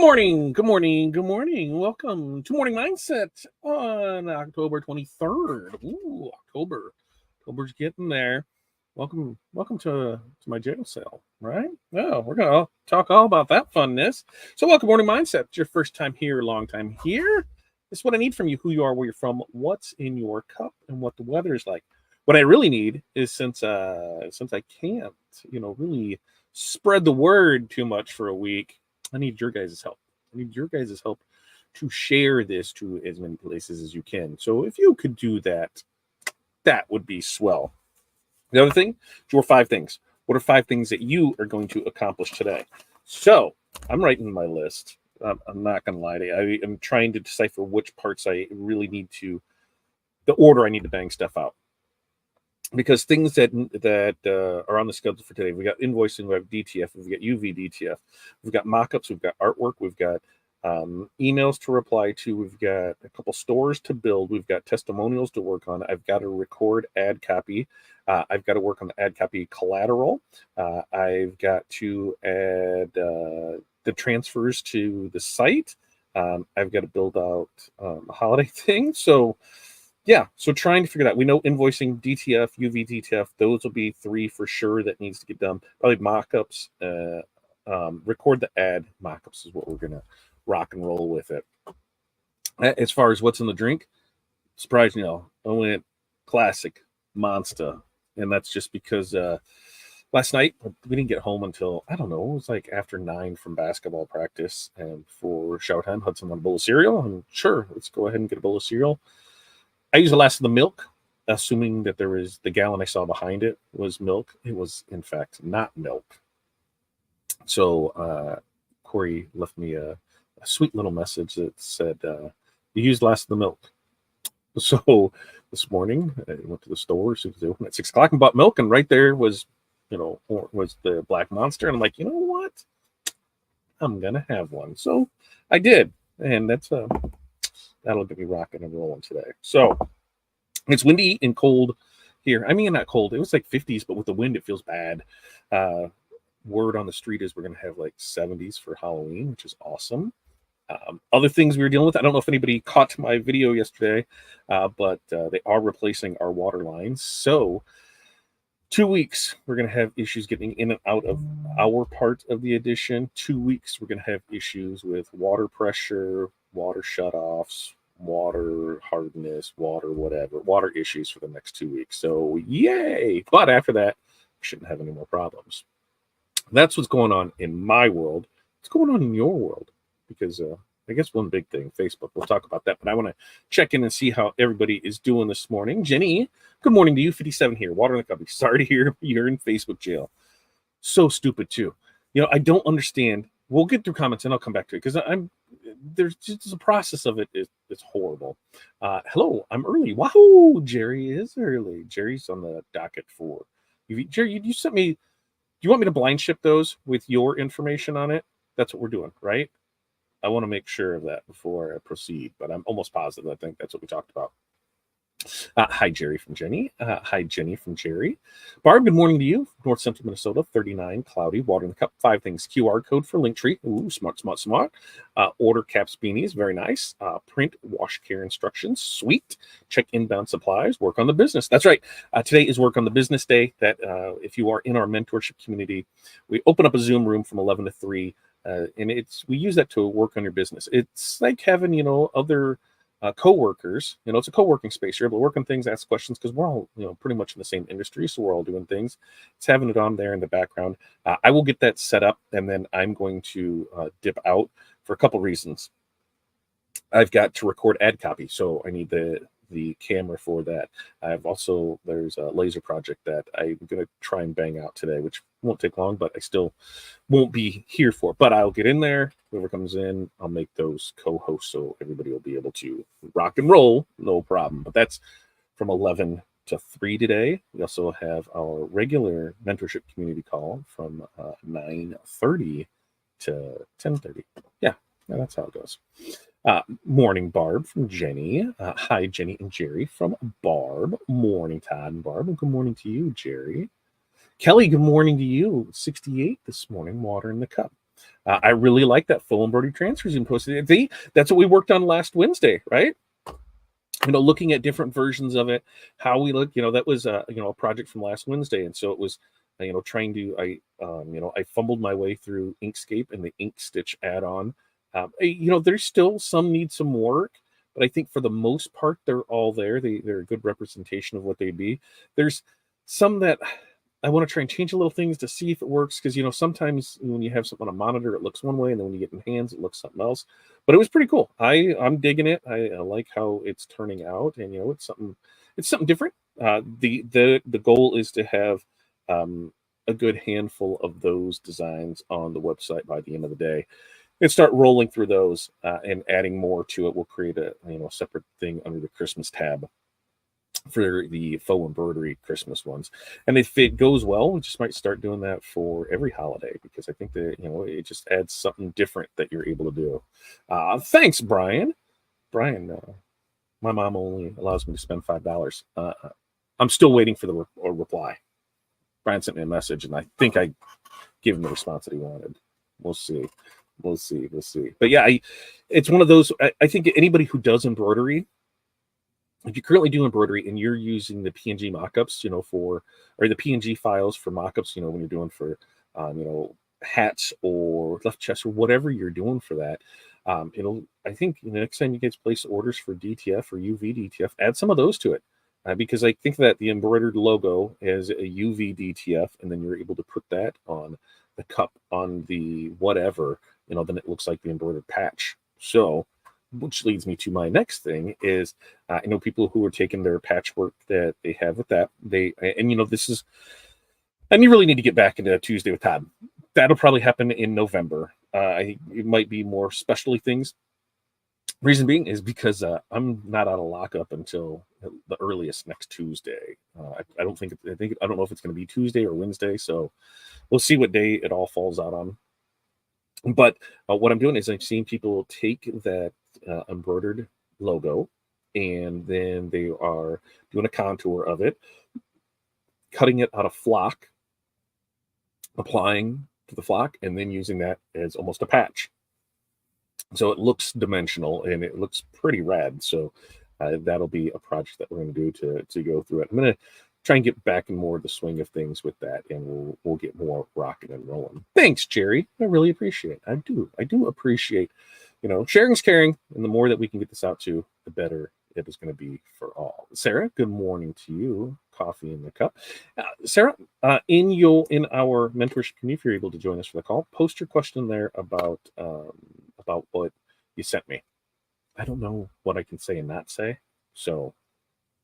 morning, good morning, good morning. Welcome to Morning Mindset on October 23rd. Ooh, October's getting there. Welcome to my jail cell, right? Oh, we're gonna talk all about that funness. So welcome, Morning Mindset. It's your first time here, long time here. This is what I need from you: who you are, where you're from, what's in your cup, and what the weather is like. What I really need is since I can't, really spread the word too much for a week. I need your guys' help. I need your guys' help to share this to as many places as you can. So if you could do that, that would be swell. The other thing, your 5 things. What are 5 things that you are going to accomplish today? So I'm writing my list. I'm not going to lie to you. I am trying to decipher which parts I really need to, the order I need to bang stuff out. Because things that are on the schedule for today, we got invoicing, we have DTF, we've got UV DTF, we've got mock-ups, we've got artwork, we've got emails to reply to, we've got a couple stores to build, we've got testimonials to work on. I've got to record ad copy. I've got to work on the ad copy collateral. I've got to add the transfers to the site. I've got to build out a holiday thing. So yeah, so trying to figure that. We know invoicing, DTF, UV DTF, those will be 3 for sure that needs to get done. Probably mock-ups, record the ad. Mock-ups is what we're going to rock and roll with it. As far as what's in the drink, surprisingly, I went classic Monster. And that's just because last night, we didn't get home until, I don't know, it was like after 9 from basketball practice. And for shower time, Hudson wanted a bowl of cereal. And sure, let's go ahead and get a bowl of cereal. I used the last of the milk, assuming that there was the gallon I saw behind it was milk. It was, in fact, not milk. So Corey left me a sweet little message that said, you used the last of the milk. So this morning, I went to the store at 6 o'clock and bought milk, and right there was the Black Monster. And I'm like, you know what? I'm going to have one. So I did. And that's that'll get me rocking and rolling today. So it's windy and cold here. I mean, not cold. It was like 50s, but with the wind, it feels bad. Word on the street is we're going to have like 70s for Halloween, which is awesome. Other things we were dealing with, I don't know if anybody caught my video yesterday, but they are replacing our water lines. So 2 weeks, we're going to have issues getting in and out of our part of the addition. 2 weeks, we're going to have issues with water pressure, water shutoffs, water hardness, water issues for the next 2 weeks. So yay! But after that, we shouldn't have any more problems. That's what's going on in my world. What's going on in your world? Because I guess one big thing, Facebook. We'll talk about that. But I want to check in and see how everybody is doing this morning. Jenny, good morning to you. 57 here. Water in the cupboard. Sorry to hear you're in Facebook jail. So stupid too. I don't understand. We'll get through comments and I'll come back to it because there's just a process of it is horrible. Hello, I'm early. Wahoo! Jerry is early. Jerry's on the docket for Jerry. You sent me. Do you want me to blind ship those with your information on it? That's what we're doing, right? I want to make sure of that before I proceed, but I'm almost positive. I think that's what we talked about. Hi, Jerry from Jenny. Hi, Jenny from Jerry. Barb, good morning to you. North Central Minnesota, 39, cloudy, water in the cup, 5 things. QR code for Linktree. Ooh, smart. Order caps, beanies, very nice. Print wash care instructions, sweet. Check inbound supplies, work on the business. That's right. Today is work on the business day. That if you are in our mentorship community, we open up a Zoom room from 11 to 3, and we use that to work on your business. It's like having, other co-workers. It's a co-working space. You're able to work on things, ask questions, because we're all, pretty much in the same industry, so we're all doing things. It's having it on there in the background. I will get that set up, and then I'm going to dip out for a couple reasons. I've got to record ad copy, so I need the camera for that. There's a laser project that I'm going to try and bang out today, which won't take long, but I still won't be here for. But I'll get in there. Whoever comes in, I'll make those co-hosts so everybody will be able to rock and roll, no problem. But that's from 11 to 3 today. We also have our regular mentorship community call from 9:30 to 10:30. Yeah, that's how it goes. Morning, Barb from Jenny. Hi, Jenny and Jerry from Barb. Morning, Todd and Barb. And good morning to you, Jerry. Kelly, good morning to you. 68 this morning, water in the cup. I really like that full embroidery transfers you posted. That's what we worked on last Wednesday, right? Looking at different versions of it, how we look, that was a project from last Wednesday. And so it was, trying to, I fumbled my way through Inkscape and the Ink Stitch add-on. There's still some need some work, but I think for the most part, they're all there. They're a good representation of what they'd be. There's some that I want to try and change a little things to see if it works. Cause sometimes when you have something on a monitor, it looks one way. And then when you get in hands, it looks something else, but it was pretty cool. I'm digging it. I like how it's turning out, and, it's something different. The goal is to have, a good handful of those designs on the website by the end of the day, and start rolling through those, and adding more to it. We'll create a separate thing under the Christmas tab for the faux embroidery Christmas ones. And if it goes well, we just might start doing that for every holiday, because I think that, it just adds something different that you're able to do. Thanks, Brian. Brian, my mom only allows me to spend $5. I'm still waiting for the reply. Brian sent me a message, and I think I gave him the response that he wanted. We'll see. But yeah, it's one of those, I think anybody who does embroidery, if you currently do embroidery and you're using the PNG mockups, or the PNG files for mockups, when you're doing for, hats or left chest or whatever you're doing for that, I think the next time you guys place orders for DTF or UV DTF, add some of those to it. Because I think that the embroidered logo is a UV DTF, and then you're able to put that on the cup on the whatever, then it looks like the embroidered patch. So, which leads me to my next thing is, people who are taking their patchwork that they have with that, this is, and you really need to get back into Tuesday with Todd. That'll probably happen in November. It might be more specialty things. Reason being is because I'm not out of lockup until the earliest next Tuesday. I don't know if it's going to be Tuesday or Wednesday, so we'll see what day it all falls out on. But what I'm doing is I'm seeing people take that embroidered logo, and then they are doing a contour of it, cutting it out of flock, applying to the flock, and then using that as almost a patch. So it looks dimensional and it looks pretty rad. So that'll be a project that we're going to do to go through it. I'm going to try and get back in more of the swing of things with that, and we'll get more rocking and rolling. Thanks, Jerry. I really appreciate it. I do appreciate, sharing's caring, and the more that we can get this out to, the better it is going to be for all. Sarah, good morning to you. Coffee in the cup. Sarah, in our mentorship community, if you're able to join us for the call, post your question there about what you sent me. I don't know what I can say and not say. So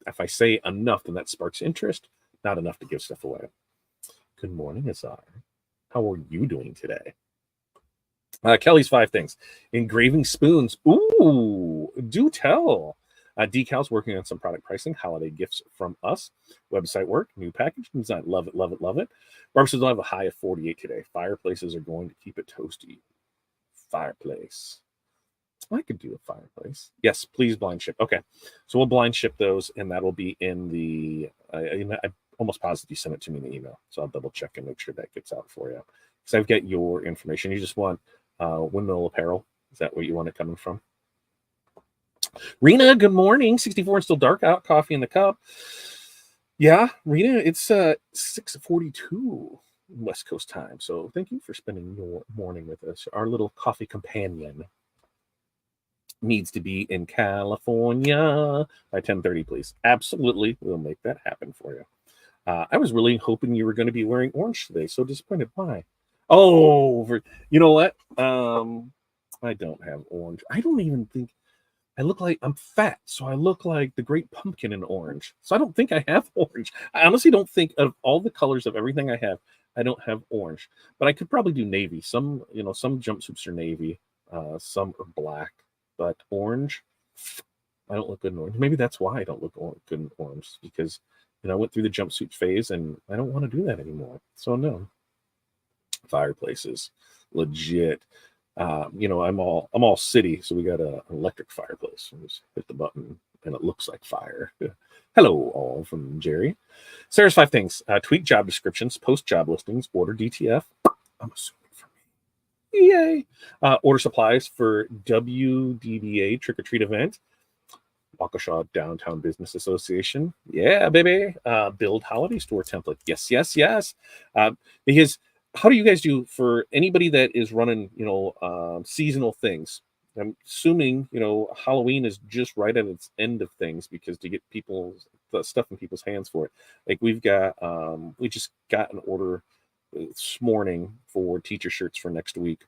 if I say enough, then that sparks interest, not enough to give stuff away. Good morning, Azar. How are you doing today? Kelly's 5 things. Engraving spoons. Ooh, do tell. Decals, working on some product pricing, holiday gifts from us, website work, new package design. Love it. Barbara says, I'll have a high of 48 today. Fireplaces are going to keep it toasty. Fireplace. I could do a fireplace. Yes, please blind ship. Okay, so we'll blind ship those, and that'll be in the. I almost positive you sent it to me in the email, so I'll double check and make sure that gets out for you. Because I've got your information. You just want windmill apparel. Is that where you want it coming from? Rena, good morning. 64 and still dark out. Coffee in the cup. Yeah, Rena, it's 6:42 West Coast time. So thank you for spending your morning with us. Our little coffee companion needs to be in California by 10:30, please. Absolutely, we'll make that happen for you. I was really hoping you were going to be wearing orange today. So disappointed. Why? Oh, you know what? I don't have orange. I don't even think. I look like I'm fat, so I look like the Great Pumpkin in orange. So I don't think I have orange. I honestly don't think of all the colors of everything I have, I don't have orange. But I could probably do navy. Some jumpsuits are navy, some are black, but orange, I don't look good in orange. Maybe that's why I don't look good in orange, because I went through the jumpsuit phase and I don't want to do that anymore. So no. Fireplaces, legit. I'm all city, so we got an electric fireplace. Just hit the button and it looks like fire. Hello, all from Jerry. Sarah's 5 things. Tweak job descriptions, post job listings, order DTF. I'm assuming for me. Yay! Order supplies for WDBA Trick or Treat event. Waukesha Downtown Business Association. Yeah, baby. Build holiday store template. Yes, yes, yes. Because how do you guys do for anybody that is running, seasonal things? I'm assuming, Halloween is just right at its end of things because to get the stuff in people's hands for it. Like we just got an order this morning for teacher shirts for next week.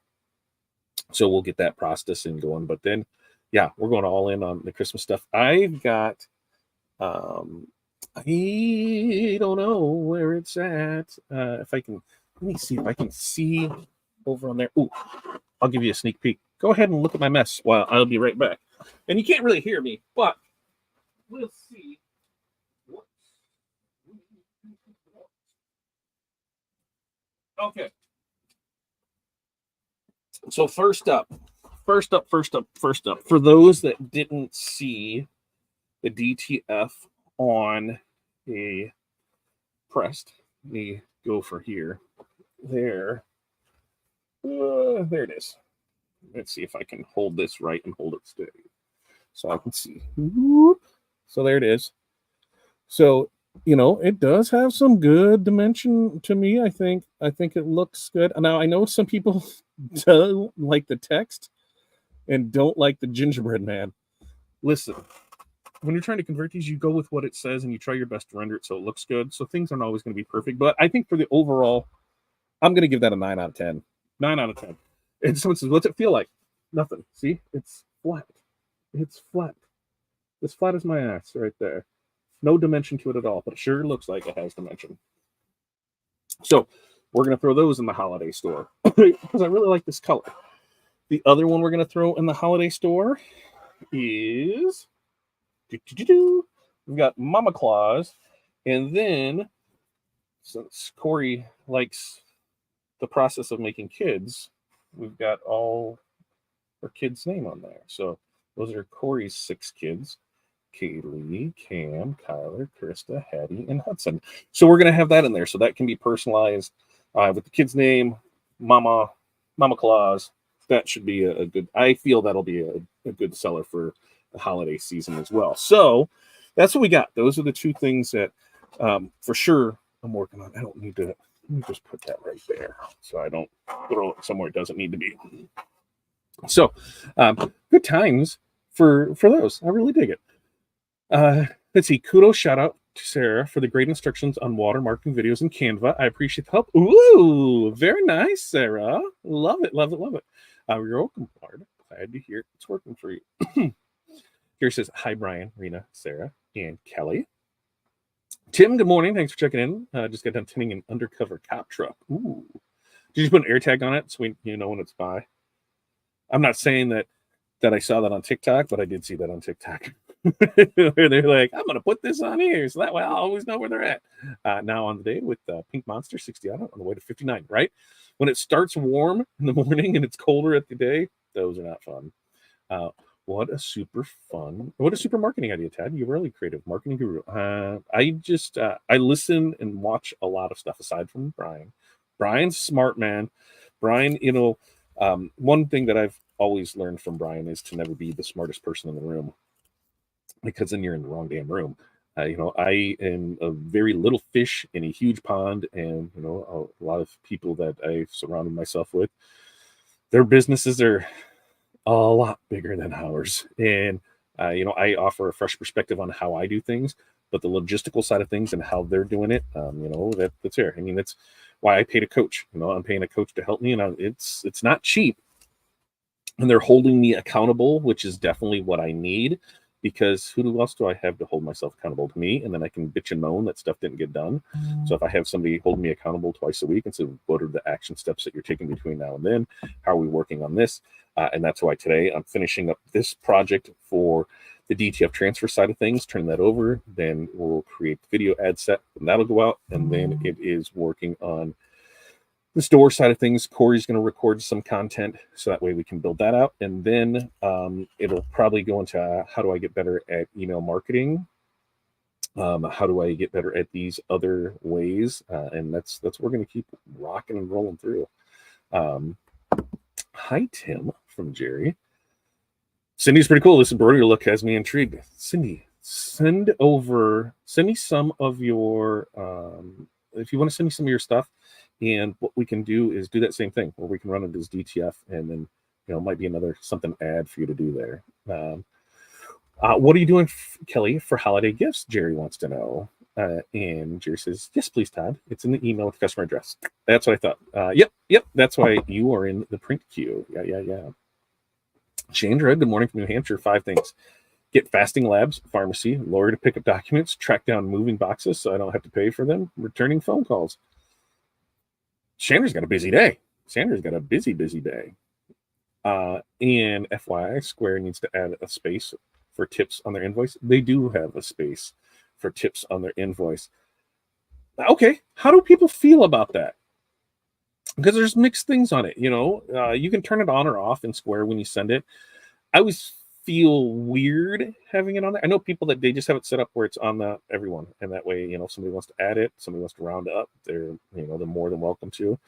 So we'll get that processing going. But then, yeah, we're going all in on the Christmas stuff. I've got, I don't know where it's at. If I can, let me see if I can see over on there. Ooh, I'll give you a sneak peek. Go ahead and look at my mess while I'll be right back. And you can't really hear me, but we'll see. Okay. So first up, for those that didn't see the DTF on a pressed, let me go for here. There it is. Let's see if I can hold this right and hold it steady so I can see. So there it is. So, it does have some good dimension to me. I think it looks good. Now, I know some people don't like the text and don't like the gingerbread man. Listen, when you're trying to convert these, you go with what it says and you try your best to render it so it looks good. So things aren't always going to be perfect. But I think for the overall, I'm going to give that a 9 out of 10. 9 out of 10. And someone says, what's it feel like? Nothing. See? It's flat. It's flat. As flat as my ass right there. No dimension to it at all, but it sure looks like it has dimension. So we're going to throw those in the holiday store because I really like this color. The other one we're going to throw in the holiday store is we've got Mama Claus. And then since Corey likes the process of making kids, we've got all our kids' name on there. So those are Corey's 6 kids. Kaylee, Cam, Kyler, Krista, Hattie, and Hudson. So we're going to have that in there. So that can be personalized with the kid's name, Mama Claus. That should be a good, I feel that'll be a good seller for the holiday season as well. So that's what we got. Those are the 2 things that for sure I'm working on. I don't need to, let me just put that right there so I don't throw it somewhere it doesn't need to be. So good times for those. I really dig it. Let's see. Kudos, shout out to Sarah for the great instructions on watermarking videos in Canva. I appreciate the help. Ooh, very nice, Sarah. Love it, love it, love it. You're welcome, Bard. Glad to hear it's working for you. Here says, hi, Brian, Rena, Sarah, and Kelly. Tim, good morning. Thanks for checking in. Just got done tinting an undercover cop truck. Ooh. Did you put an air tag on it so you know when it's by? I'm not saying that I saw that on TikTok, but I did see that on TikTok. Where they're like, I'm going to put this on here so that way I'll always know where they're at. Now on the day with Pink Monster 60 on the way to 59, right? When it starts warm in the morning and it's colder at the day, those are not fun. What a super marketing idea, Tad. You're really creative marketing guru. I listen and watch a lot of stuff aside from Brian. Brian's a smart man. Brian, one thing that I've always learned from Brian is to never be the smartest person in the room, because then you're in the wrong damn room. I am a very little fish in a huge pond, and a lot of people that I've surrounded myself with, their businesses are a lot bigger than ours, and I offer a fresh perspective on how I do things, but the logistical side of things and how they're doing it, that's there. I mean, that's why I paid a coach. I'm paying a coach to help me, and it's not cheap, and they're holding me accountable, which is definitely what I need. Because who else do I have to hold myself accountable? To me? And then I can bitch and moan that stuff didn't get done. So if I have somebody holding me accountable twice a week and say, what are the action steps that you're taking between now and then? How are we working on this? And that's why today I'm finishing up this project for the DTF transfer side of things, turn that over. Then we'll create the video ad set, and that'll go out. And then it is working on the store side of things. Corey's going to record some content so that way we can build that out. And then it'll probably go into how do I get better at email marketing? How do I get better at these other ways? And that's what we're going to keep rocking and rolling through. Hi, Tim, from Jerry. Cindy's pretty cool. This embroidery look has me intrigued. Cindy, send me some of your, if you want to send me some of your stuff, and what we can do is do that same thing where we can run it as DTF, and then, it might be another something ad for you to do there. What are you doing, Kelly, for holiday gifts? Jerry wants to know. And Jerry says, yes, please, Todd. It's in the email with the customer address. That's what I thought. Yep. That's why you are in the print queue. Yeah. Chandra, good morning from New Hampshire. 5 things. Get fasting labs, pharmacy, lawyer to pick up documents, track down moving boxes so I don't have to pay for them, returning phone calls. Chandra's got a busy day. Sandra's got a busy day. And FYI, Square needs to add a space for tips on their invoice. They do have a space for tips on their invoice. Okay, how do people feel about that? Because there's mixed things on it. You can turn it on or off in Square when you send it. I always feel weird having it on there. I know people that they just have it set up where it's on everyone, and that way, if somebody wants to add it, somebody wants to round up, they're more than welcome to.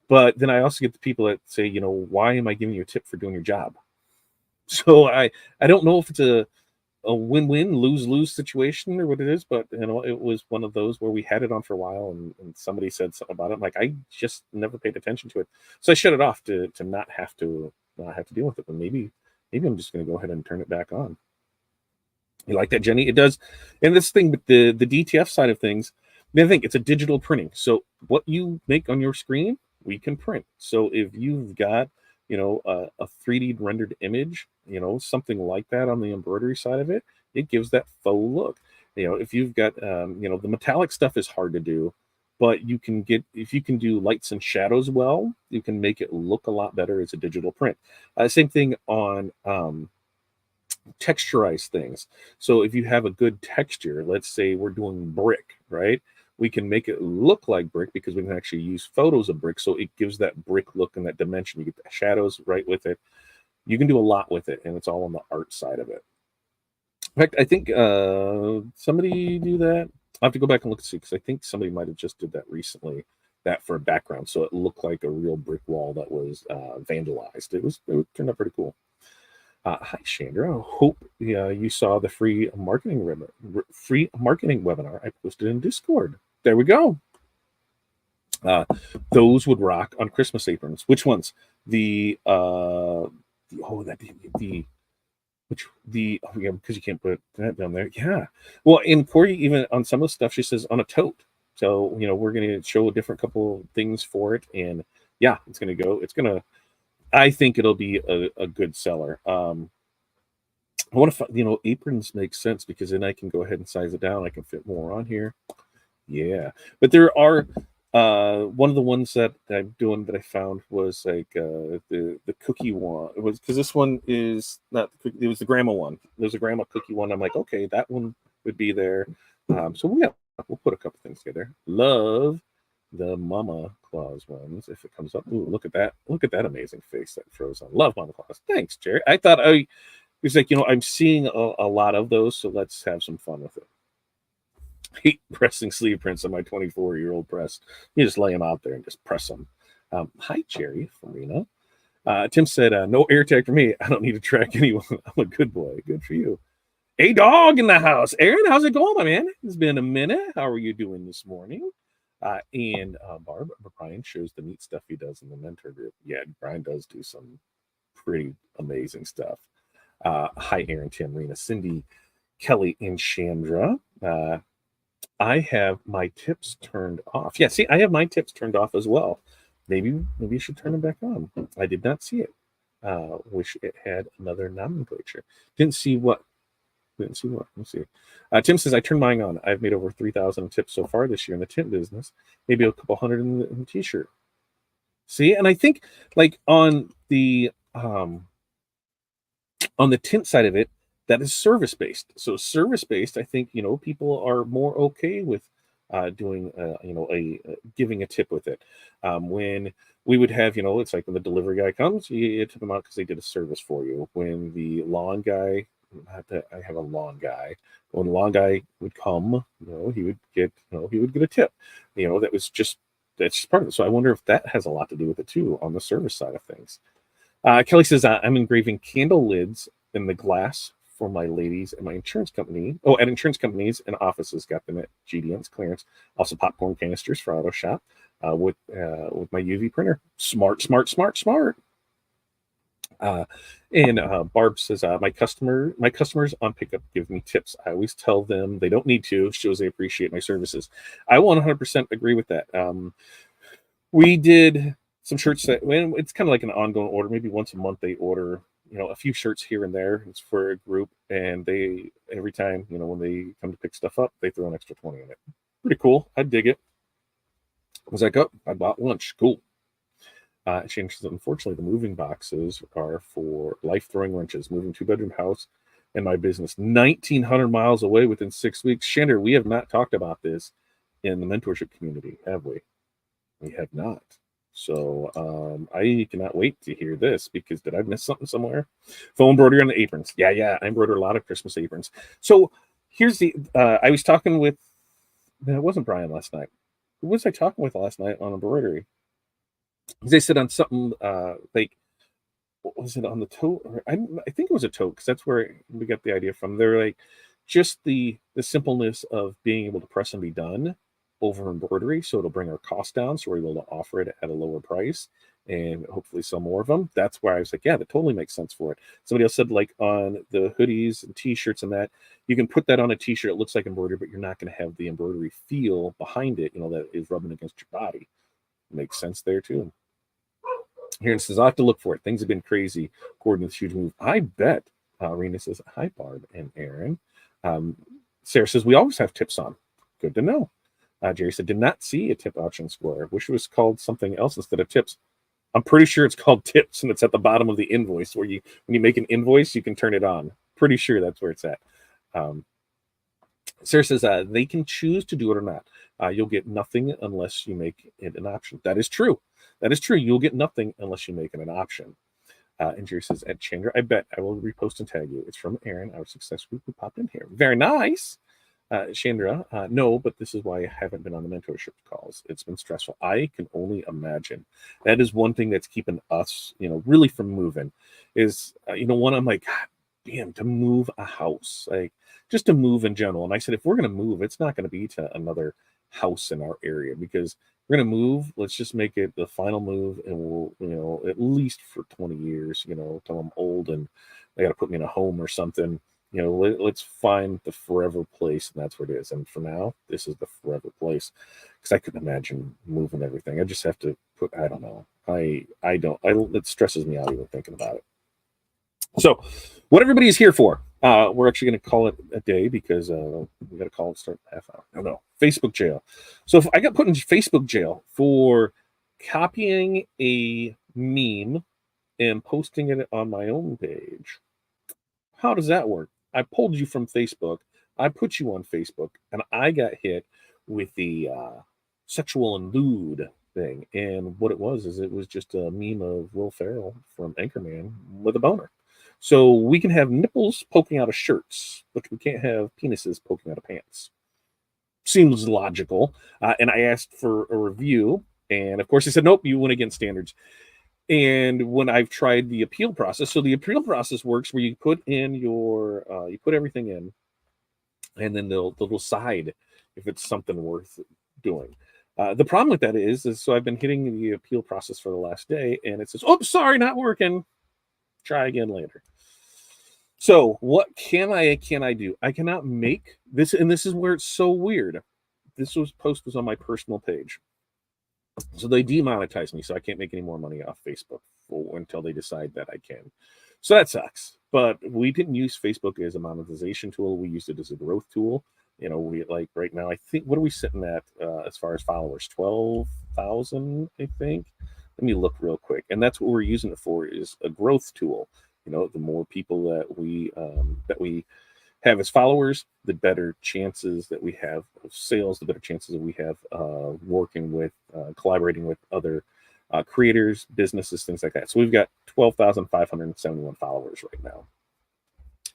But then I also get the people that say, why am I giving you a tip for doing your job? So I don't know if it's a win-win, lose-lose situation or what it is, but it was one of those where we had it on for a while, and somebody said something about it. I'm like, I just never paid attention to it, so I shut it off to not have to deal with it. But maybe I'm just going to go ahead and turn it back on. You like that, Jenny? It does. And this thing with the DTF side of things, I think it's a digital printing. So what you make on your screen, we can print. So if you've got a 3D rendered image, something like that on the embroidery side of it, it gives that faux look. If you've got, the metallic stuff is hard to do, but if you can do lights and shadows well, you can make it look a lot better as a digital print. Same thing on texturized things. So if you have a good texture, let's say we're doing brick, right? We can make it look like brick because we can actually use photos of brick. So it gives that brick look and that dimension. You get the shadows right with it. You can do a lot with it, and it's all on the art side of it. In fact, I think somebody do that. I'll have to go back and look and see, because I think somebody might have just did that recently, that for a background. So it looked like a real brick wall that was vandalized. It turned out pretty cool. Hi, Chandra. I hope you saw the free marketing webinar I posted in Discord. There we go. Those would rock on Christmas aprons. Which ones? Because you can't put that down there. Yeah. Well, and Corey, even on some of the stuff, she says on a tote. So we're going to show a different couple things for it, and yeah, it's going to go. I think it'll be a good seller. I want to, aprons make sense because then I can go ahead and size it down. I can fit more on here. Yeah, but there are one of the ones that I'm doing that I found was like the cookie one. It was because this one is not. It was the grandma one. There's a grandma cookie one. I'm like, okay, that one would be there. So we'll put a couple things together. Love the Mama Claus ones if it comes up. Ooh, look at that. Look at that amazing face that froze on. Love Mama Claus. Thanks, Jerry. I thought it was like, I'm seeing a lot of those, so let's have some fun with it. Hate pressing sleeve prints on my 24-year-old press. You just lay them out there and just press them. Hi, Jerry from Reno. Tim said, no air tag for me. I don't need to track anyone. I'm a good boy. Good for you. A dog in the house. Aaron, how's it going, my man? It's been a minute. How are you doing this morning? And Brian shows the neat stuff he does in the mentor group. Yeah, Brian does do some pretty amazing stuff. Hi, Aaron, Tim, Rena, Cindy, Kelly, and Chandra. I have my tips turned off. Yeah, see, I have my tips turned off as well. Maybe you should turn them back on. I did not see it. Wish it had another nomenclature. Didn't see what. Let's see. Tim says, I turned mine on. I've made over 3,000 tips so far this year in the tint business. Maybe a couple hundred in the t-shirt. See, and I think like on the tint side of it, that is service-based. So service-based, I think, people are more okay with doing, giving a tip with it. When we would have, it's like when the delivery guy comes, you tip them out because they did a service for you. When the lawn guy, I have a lawn guy. When the lawn guy would come, he would get a tip. That's just part of it. So I wonder if that has a lot to do with it too on the service side of things. Kelly says, I'm engraving candle lids in the glass for my ladies at my insurance company. Oh, at insurance companies and offices, got them at GDN's clearance. Also popcorn canisters for auto shop with my UV printer. Smart, smart, smart, smart. And Barb says, my customers on pickup give me tips. I always tell them they don't need to. Shows they appreciate my services. I 100% agree with that. We did some shirts that it's kind of like an ongoing order. Maybe once a month they order, a few shirts here and there. It's for a group, and they every time, when they come to pick stuff up, they throw an extra 20 in it. Pretty cool. I dig it. I was like, oh, I bought lunch. Cool. Changes. Unfortunately, the moving boxes are for life-throwing wrenches. Moving 2-bedroom house and my business 1,900 miles away within 6 weeks. Shander, we have not talked about this in the mentorship community, have we? We have not. So I cannot wait to hear this, because did I miss something somewhere? Faux embroidery on the aprons. Yeah. I embroidered a lot of Christmas aprons. So here's the. I was talking with. It wasn't Brian last night. Who was I talking with last night on embroidery? They said on something like, what was it on the tote? Or I think it was a tote, because that's where we got the idea from. They're like, just the simpleness of being able to press and be done over embroidery, so it'll bring our cost down, so we're able to offer it at a lower price and hopefully sell more of them. That's why I was like, yeah, that totally makes sense for it. Somebody else said, like on the hoodies and t-shirts and that, you can put that on a t-shirt, it looks like embroidery, but you're not going to have the embroidery feel behind it, that is rubbing against your body. Makes sense there too. Here it says, I'll have to look for it. Things have been crazy according to the huge move. I bet. Rena says, hi, Barb and Aaron. Sarah says, we always have tips on. Good to know. Jerry said, did not see a tip option square. Wish it was called something else instead of tips. I'm pretty sure it's called tips, and it's at the bottom of the invoice, where when you make an invoice, you can turn it on. Pretty sure that's where it's at. Sarah says, they can choose to do it or not. You'll get nothing unless you make it an option. That is true. That is true. You'll get nothing unless you make it an option. And Jerry says, at Chandra, I bet I will repost and tag you. It's from Aaron, our success group, who popped in here. Very nice. Chandra, no, but this is why I haven't been on the mentorship calls. It's been stressful. I can only imagine. That is one thing that's keeping us, really from moving. Is, one, I'm like, God damn, to move a house, like just to move in general. And I said, if we're going to move, it's not going to be to another house in our area, because we're going to move. Let's just make it the final move, and we'll, at least for 20 years, till I'm old and they got to put me in a home or something. Let's find the forever place, and that's what it is. And for now, this is the forever place, because I couldn't imagine moving everything. I just have to put, I don't know. It stresses me out even thinking about it. So what everybody is here for, we're actually going to call it a day, because we got to call it start half hour. No, Facebook jail. So if I got put in Facebook jail for copying a meme and posting it on my own page, how does that work? I pulled you from Facebook. I put you on Facebook, and I got hit with the sexual and lewd thing. And what it was just a meme of Will Ferrell from Anchorman with a boner. So we can have nipples poking out of shirts, but we can't have penises poking out of pants. Seems logical. And I asked for a review, and of course they said, nope, you went against standards. And when I've tried the appeal process, so the appeal process works where you put in you put everything in, and then they'll decide if it's something worth doing. The problem with that is so I've been hitting the appeal process for the last day, and it says, oh, sorry, not working. Try again later. So what can I do? I cannot make this, and this is where it's so weird. This post was on my personal page. So they demonetize me, so I can't make any more money off Facebook until they decide that I can. So that sucks. But we didn't use Facebook as a monetization tool. We used it as a growth tool. We like right now, I think, what are we sitting at as far as followers? 12,000, I think. Let me look real quick. And that's what we're using it for, is a growth tool. The more people that we have as followers, the better chances that we have of sales, the better chances that we have working with, collaborating with other creators, businesses, things like that. So we've got 12,571 followers right now.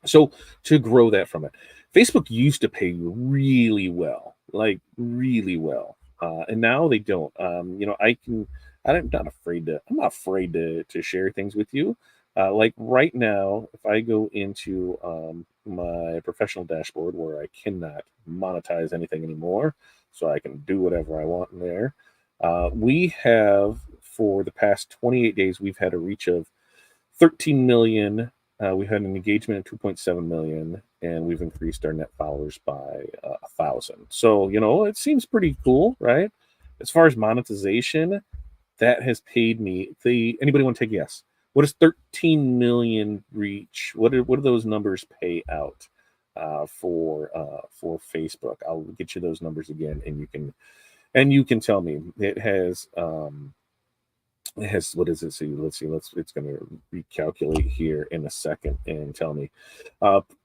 So to grow that from it, Facebook used to pay really well, like really well. And now they don't. I I'm not afraid to share things with you. Like right now, if I go into my professional dashboard where I cannot monetize anything anymore, so I can do whatever I want in there. We have, for the past 28 days, we've had a reach of 13 million. We had an engagement of 2.7 million, and we've increased our net followers by 1,000. So, it seems pretty cool, right? As far as monetization, that has paid me. Anybody want to take a guess? What does 13 million reach? What do those numbers pay out for Facebook? I'll get you those numbers again, and you can tell me. It has what is it? See, let's see. It's going to recalculate here in a second and tell me.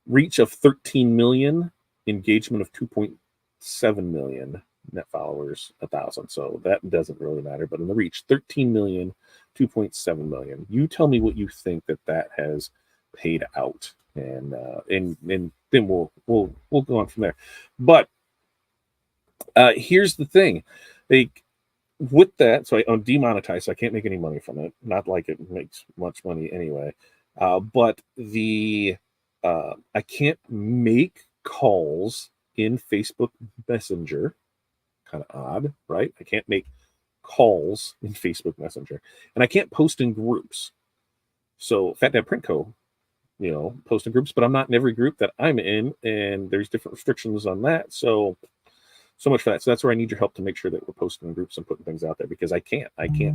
Reach of 13 million, engagement of 2.7 million, net followers 1,000. So that doesn't really matter. But in the reach, 13 million, 2.7 million. You tell me what you think that has paid out, and then we'll go on from there. But here's the thing, with that, so I'm demonetized, so I can't make any money from it. Not like it makes much money anyway. But I can't make calls in Facebook Messenger. Kind of odd, right? I can't make calls in Facebook Messenger, and I can't post in groups. So Fat Dad Print Co., post in groups, but I'm not in every group that I'm in, and there's different restrictions on that. So much for that. So that's where I need your help to make sure that we're posting in groups and putting things out there, because I can't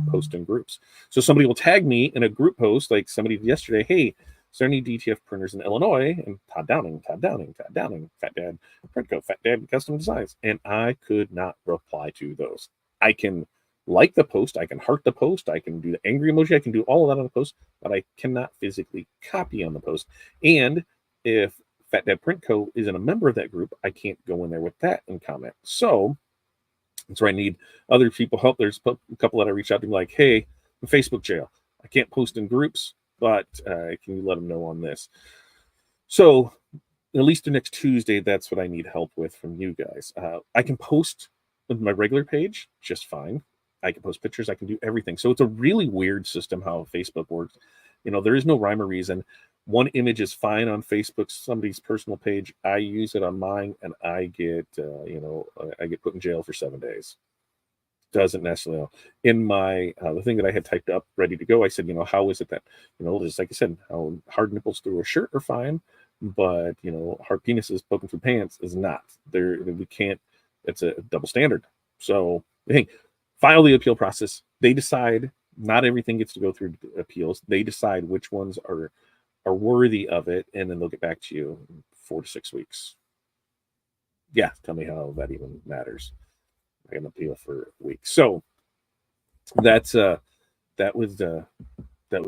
post in groups. So somebody will tag me in a group post, like somebody did yesterday. Hey, is there any DTF printers in Illinois? And Todd Downing, Fat Dad Print Co., Fat Dad Custom Designs. And I could not reply to those. I can like the post, I can heart the post, I can do the angry emoji, I can do all of that on the post, but I cannot physically copy on the post. And if Fat Dad Print Co. isn't a member of that group, I can't go in there with that and comment. So that's where I need other people help. There's a couple that I reached out to, like, hey, I'm Facebook jail. I can't post in groups, but can you let them know on this? So at least the next Tuesday, that's what I need help with from you guys. I can post on my regular page just fine. I can post pictures. I can do everything. So it's a really weird system how Facebook works. There is no rhyme or reason. One image is fine on Facebook, somebody's personal page. I use it on mine, and I get, I get put in jail for 7 days. Doesn't necessarily know. In my the thing that I had typed up ready to go, I said, how is it that, just like I said, how hard nipples through a shirt are fine, but hard penises poking through pants is not. We can't. It's a double standard. So hey, file the appeal process. They decide. Not everything gets to go through appeals. They decide which ones are worthy of it, and then they'll get back to you in 4 to 6 weeks. Yeah, tell me how that even matters. I can appeal for weeks. So that's that would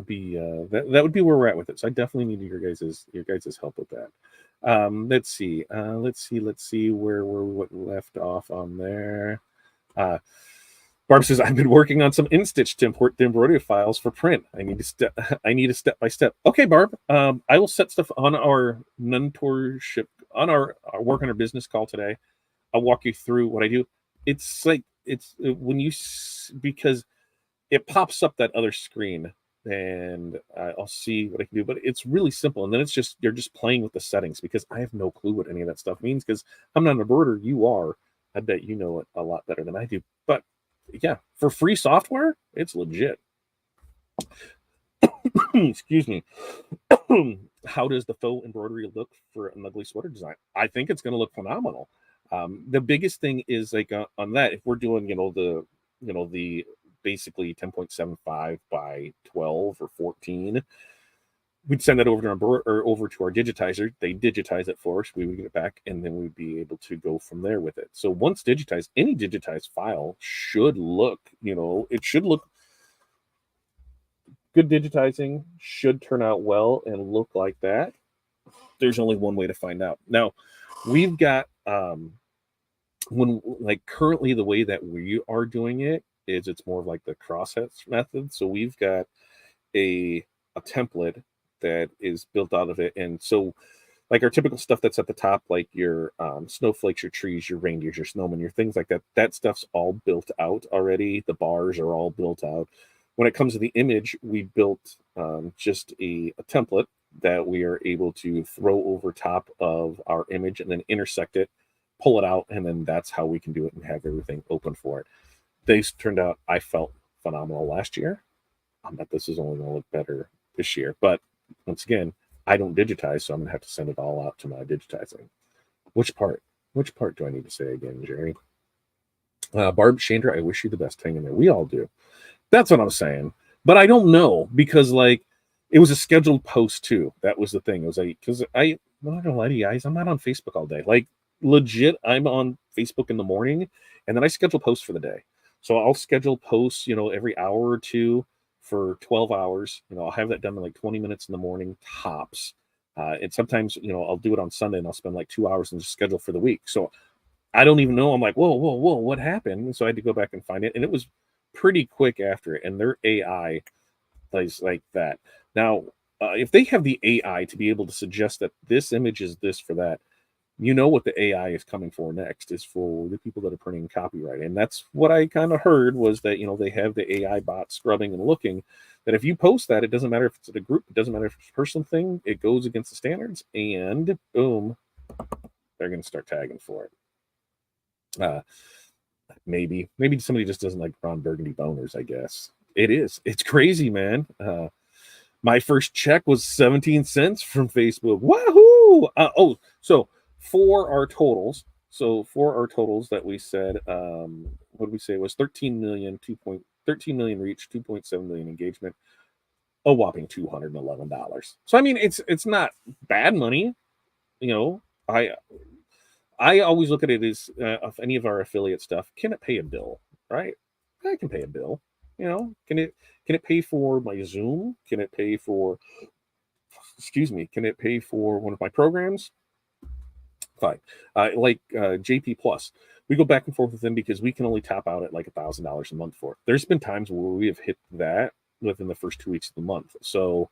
be where we're at with it. So I definitely need your guys' help with that. Let's see where we're left off on there. Barb says, I've been working on some InStitch to import the embroidery files for print. I need a step by step. Okay, Barb. I will set stuff on our mentorship, on our work on our business call today. I'll walk you through what I do. It's like, because it pops up that other screen, and I'll see what I can do, but it's really simple. And then you're just playing with the settings, because I have no clue what any of that stuff means, because I'm not an embroiderer. You are. I bet you know it a lot better than I do. But yeah, for free software, it's legit. Excuse me. How does the faux embroidery look for an ugly sweater design? I think it's going to look phenomenal. The biggest thing is like on that, if we're doing, the basically 10.75 by 12 or 14, we'd send that over to our digitizer. They digitize it for us. We would get it back, and then we'd be able to go from there with it. So once digitized, any digitized file should look, it should look good. Digitizing should turn out well and look like that. There's only one way to find out. Now, we've got currently the way that we are doing it is it's more of like the crosshatch method. So we've got a template that is built out of it, and so like our typical stuff that's at the top, like your snowflakes, your trees, your reindeers, your snowmen, your things like that. That stuff's all built out already. The bars are all built out. When it comes to the image, we built just a template that we are able to throw over top of our image and then intersect it, pull it out, and then that's how we can do it and have everything open for it. These turned out, I felt phenomenal last year. I bet this is only going to look better this year. But once again, I don't digitize, so I'm going to have to send it all out to my digitizing. Which part? Which part do I need to say again, Jerry? Barb Chandra, I wish you the best. Hang in there. We all do. That's what I'm saying. But I don't know, because like it was a scheduled post too. That was the thing. It was like, because I'm not gonna lie to you guys, I'm not on Facebook all day. Like legit, I'm on Facebook in the morning, and then I schedule posts for the day. So I'll schedule posts, every hour or two for 12 hours. I'll have that done in like 20 minutes in the morning tops. And sometimes, I'll do it on Sunday and I'll spend like 2 hours and just schedule for the week. So I don't even know. I'm like, whoa, what happened? And so I had to go back and find it. And it was pretty quick after it. And their AI is like that. Now, if they have the AI to be able to suggest that this image is this for that, what the AI is coming for next is for the people that are printing copyright. And that's what I kind of heard, was that, they have the AI bot scrubbing and looking, that if you post that, it doesn't matter if it's in a group, it doesn't matter if it's a personal thing, it goes against the standards, and boom, they're going to start tagging for it. Maybe somebody just doesn't like Ron Burgundy boners, I guess. It's crazy, man. My first check was 17 cents from Facebook. Wahoo! So for our totals that we said, what did we say? It was 13 million reach, 2.7 million engagement, a whopping $211. So I mean, it's not bad money. I always look at it as if any of our affiliate stuff, can it pay a bill? Right? I can pay a bill. Can it pay for my Zoom? Can it pay for one of my programs? Fine. Like JP Plus, we go back and forth with them because we can only top out at like $1,000 a month for it. There's been times where we have hit that within the first 2 weeks of the month. So,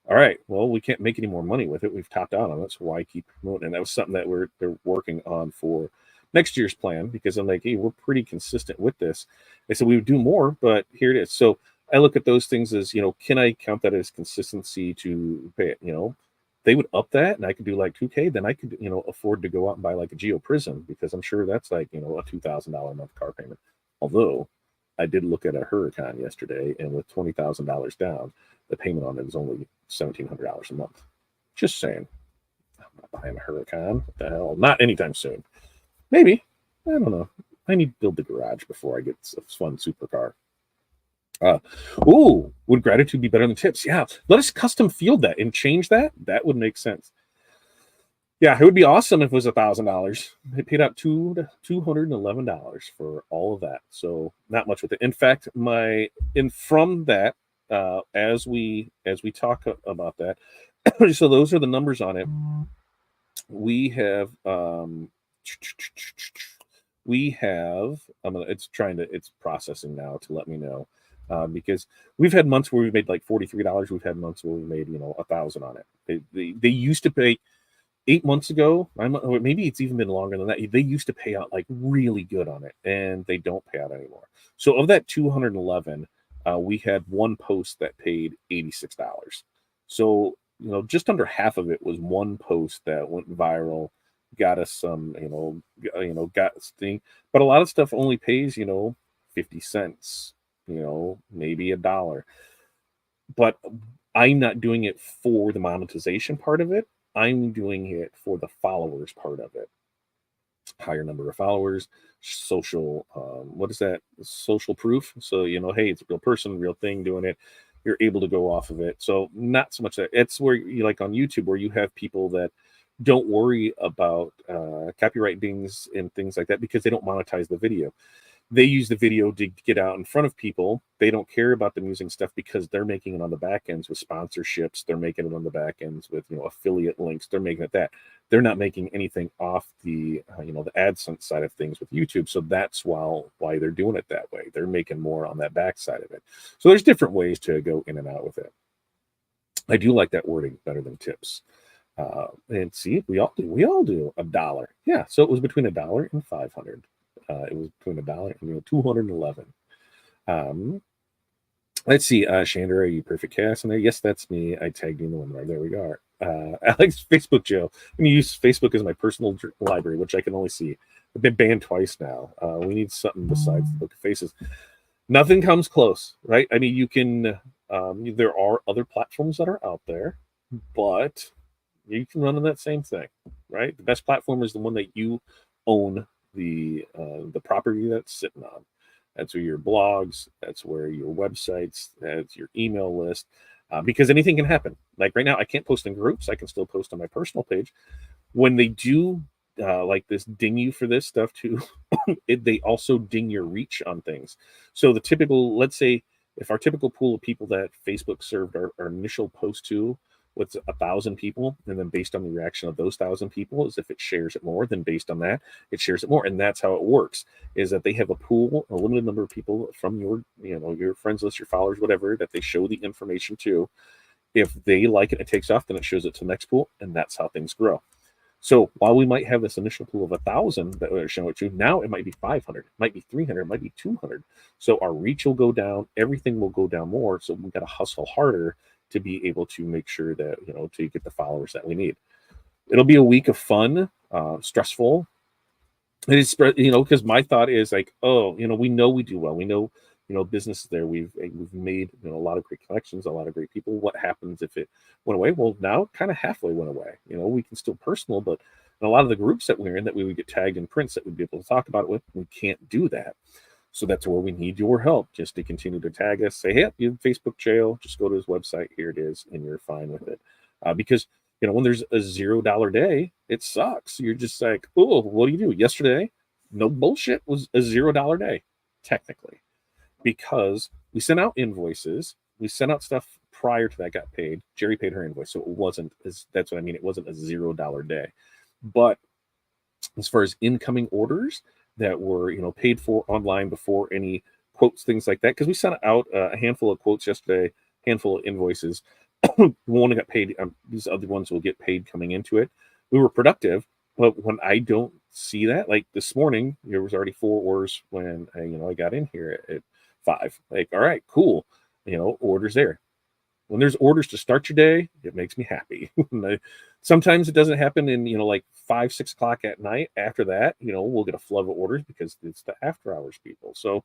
all right, well, we can't make any more money with it. We've topped out on it, so why keep promoting? And that was something that they're working on for next year's plan, because I'm like, hey, we're pretty consistent with this. They said we would do more, but here it is. So I look at those things as, can I count that as consistency to pay it? They would up that and I could do like 2K, then I could, afford to go out and buy like a Geo Prism, because I'm sure that's like, a $2,000 a month car payment. Although I did look at a Huracan yesterday, and with $20,000 down, the payment on it is only $1,700 a month. Just saying. I'm not buying a Huracan. What the hell? Not anytime soon. Maybe. I don't know. I need to build the garage before I get a fun supercar. Would gratitude be better than tips? Yeah. Let us custom field that and change that. That would make sense. Yeah, it would be awesome if it was $1,000. They paid out $211 for all of that. So not much with it. In fact, from that, as we talk about that, so those are the numbers on it. We have it's processing now to let me know, because we've had months where we've made like $43. We've had months where we made $1,000 on it. They used to pay 8 months ago, or maybe it's even been longer than that. They used to pay out like really good on it, and they don't pay out anymore. So of that 211, we had one post that paid $86. So just under half of it was one post that went viral, got us some, got us thing. But a lot of stuff only pays 50 cents, maybe $1. But I'm not doing it for the monetization part of it. I'm doing it for the followers part of it. Higher number of followers, social, what is that? Social proof. So, hey, it's a real person, real thing doing it. You're able to go off of it. So not so much that. It's where you like on YouTube, where you have people that don't worry about copyright dings and things like that, because they don't monetize the video. They use the video to get out in front of people. They don't care about them using stuff, because they're making it on the back ends with sponsorships. They're making it on the back ends with affiliate links. They're making it that. They're not making anything off the the AdSense side of things with YouTube. So that's why they're doing it that way. They're making more on that back side of it. So there's different ways to go in and out with it. I do like that wording better than tips. And see, we all do $1. Yeah, so it was between $1 and 500. It was between $1 and 211. Let's see, Chandra, are you perfect cast in there? Yes, that's me. I tagged you in the webinar. There we are. Alex, Facebook Joe. I'm going to use Facebook as my personal library, which I can only see. I've been banned twice now. We need something besides the Book of Faces. Nothing comes close, right? I mean, you can, there are other platforms that are out there, but you can run on that same thing, right? The best platform is the one that you own the property that's sitting on. That's where your blogs, that's where your websites, that's your email list, because anything can happen. Like right now, I can't post in groups. I can still post on my personal page. When they do like this ding you for this stuff too, they also ding your reach on things. So the typical, let's say, if our typical pool of people that Facebook served our initial post to, what's 1,000 people, and then based on the reaction of those 1,000 people, is if it shares it more, then based on that, it shares it more. And that's how it works, is that they have a pool, a limited number of people from your, your friends list, your followers, whatever, that they show the information to. If they like it, it takes off, then it shows it to the next pool, and that's how things grow. So while we might have this initial pool of 1,000 that we're showing it to, now it might be 500, it might be 300, it might be 200. So our reach will go down, everything will go down more. So we've got to hustle harder to be able to make sure that, to get the followers that we need. It'll be a week of fun, stressful. It is, because my thought is like, we know we do well. We know, business is there. We've made, a lot of great connections, a lot of great people. What happens if it went away? Well, now it kind of halfway went away. We can still personal, but in a lot of the groups that we're in that we would get tagged in prints that we'd be able to talk about it with, we can't do that. So that's where we need your help, just to continue to tag us. Say, hey, you have Facebook jail. Just go to his website. Here it is, and you're fine with it. Because when there's a $0 day, it sucks. You're just like, oh, what do you do? Yesterday, no bullshit, was a $0 day, technically, because we sent out invoices. We sent out stuff prior to that got paid. Jerry paid her invoice, so it wasn't. That's what I mean. It wasn't a $0 day, but as far as incoming orders that were paid for online before any quotes, things like that, because we sent out a handful of quotes yesterday, handful of invoices. One got paid. These other ones will get paid coming into it. We were productive, but when I don't see that, like this morning, there was already 4 orders when I got in here at 5. Like, all right, cool, orders there. When there's orders to start your day, it makes me happy. Sometimes it doesn't happen in, like 5, 6 o'clock at night. After that, we'll get a flood of orders because it's the after hours people. So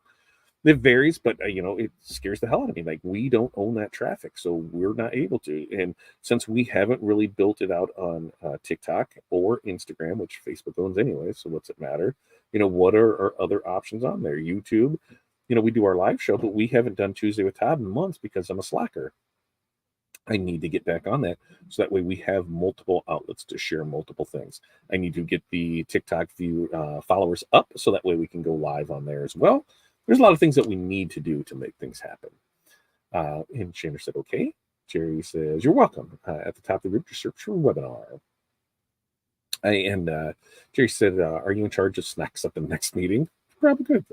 it varies, but it scares the hell out of me. Like, we don't own that traffic, so we're not able to. And since we haven't really built it out on TikTok or Instagram, which Facebook owns anyway, so what's it matter? What are our other options on there? YouTube, we do our live show, but we haven't done Tuesday with Todd in months because I'm a slacker. I need to get back on that, so that way we have multiple outlets to share multiple things. I need to get the TikTok followers up, so that way we can go live on there as well. There's a lot of things that we need to do to make things happen. And Chandler said, okay. Jerry says, you're welcome. At the top of the group, just search for webinar. Jerry said, are you in charge of snacks at the next meeting? Probably good.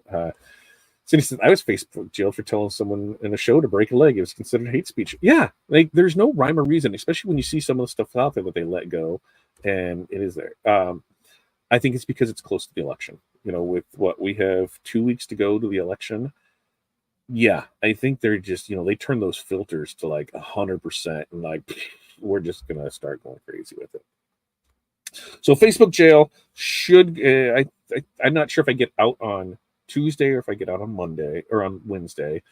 Cindy says, I was Facebook jailed for telling someone in a show to break a leg. It was considered hate speech. Yeah, like there's no rhyme or reason, especially when you see some of the stuff out there that they let go, and it is there. I think it's because it's close to the election. With what we have 2 weeks to go to the election. Yeah, I think they're just, they turn those filters to like 100%, and like we're just gonna start going crazy with it. So Facebook jail should. I'm not sure if I get out on Tuesday or if I get out on Monday or on Wednesday.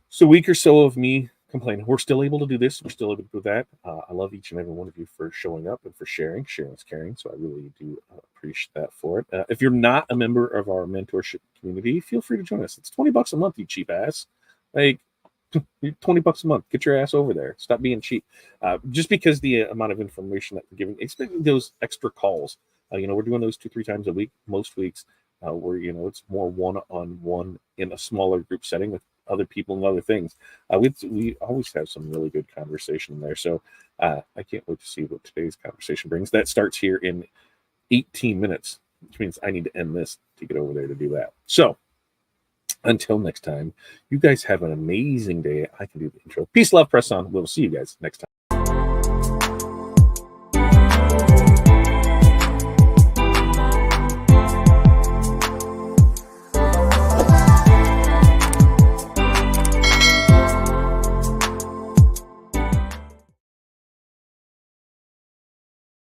So a week or so of me complaining. We're still able to do this. We're still able to do that. I love each and every one of you for showing up and for sharing. Sharing's caring. So I really do appreciate that for it. If you're not a member of our mentorship community, feel free to join us. It's $20 a month, you cheap ass. Like, $20 a month. Get your ass over there. Stop being cheap. Just because the amount of information that we're giving, expecting those extra calls. We're doing those 2-3 times a week, most weeks. Where it's more one-on-one in a smaller group setting with other people and other things. We always have some really good conversation there. So I can't wait to see what today's conversation brings. That starts here in 18 minutes, which means I need to end this to get over there to do that. So until next time, you guys have an amazing day. I can do the intro. Peace, love, press on. We'll see you guys next time.